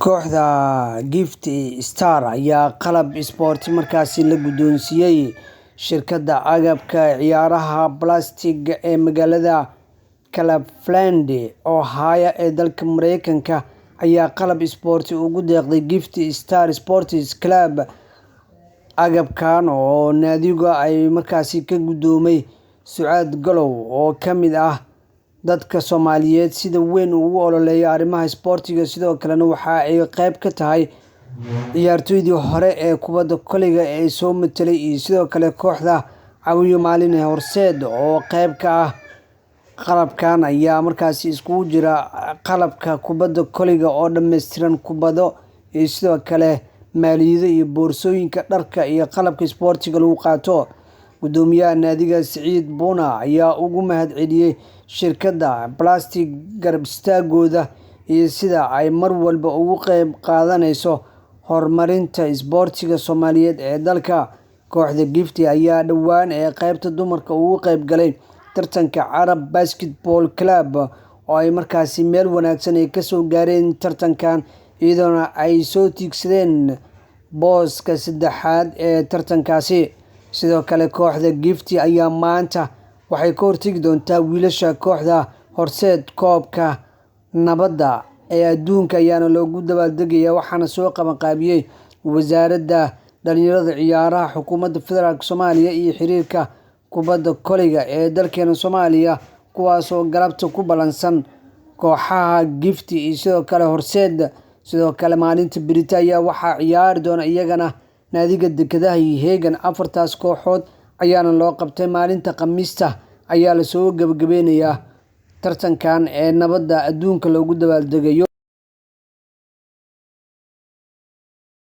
Kooxda Gift Star ayaa qalab isboorti markaasi la guddoonsiiyay shirkadda agabka ciyaaraha balaastigga ee magaalada Cleveland, Ohio ee dalka Mareykanka ayaa qalab isboorti ugu deeqday Gift Star Sports Club. Agabkan oo naadigu ay markaasi ka guddoomay Sucaad Galow oo ka mid ah dadka Soomaaliyeed sida weyn ugu ololeeya arrimaha isboortiga, sidoo kalena waxa ay qayb ka tahay ciyaartoydii hore ee kubadda kolayga ee soo metelay, iyo sidoo kale kooxda Caawiyo Maalin Horseed oo qayb ka ah. Qalabkan ayaa markaasi iskugu jira qalabka kubadda kolayga oo dhammaystiran, kubbado, iyo sidoo kale maaliyado iyo boorsooyinka dharka iyo qalabka isboortiga lagu qaato. Guddoomiyaha naadiga Siciid Buuna ayaa ugu mahadceliyay shirkadda Plastic garab istaagooda iyo sida ay mar walba uga qayb qaadanayso horumarinta isboortiga Soomaaliyeed ee dalka. Kooxda Gift ayaa dhowaan ee qaybta dumarka uga qayb galay tartanka Arab Basketball Club oo ay markaasi meel wanaagsan ay ka soo gaareen tartankan, iyadoona ay soo tiigsadeen booska saddexaad ee tartankaasi. Sidoo kale kooxda Gift ayaa maanta waxay ka hortagi doontaa wiilasha kooxda Horseed koobka nabadda ee adduunka ayaana loogu dabaaldegayaa, waxaana soo qabanqaabiyay wasaaradda dhalinyarada ciyaaraha xukuumadda federaalk Soomaaliya iyo xiriirka kubadda kolayga ee dalkeena Soomaaliya, kuwaasoo galabta ku ballansan kooxaha Gift iyo sidoo kale Horseed. Sidoo kale maalinta berito ayaa waxaa ciyaari doona iyagana naadiga Dekedaha iyo Heegan. Afartaas kooxood ayaana loo qabtay. Maalinta Khamiista ayaa lasoo gabagabeynayaa tartankan ee nabadda adduunka loogu dabaaldegayo.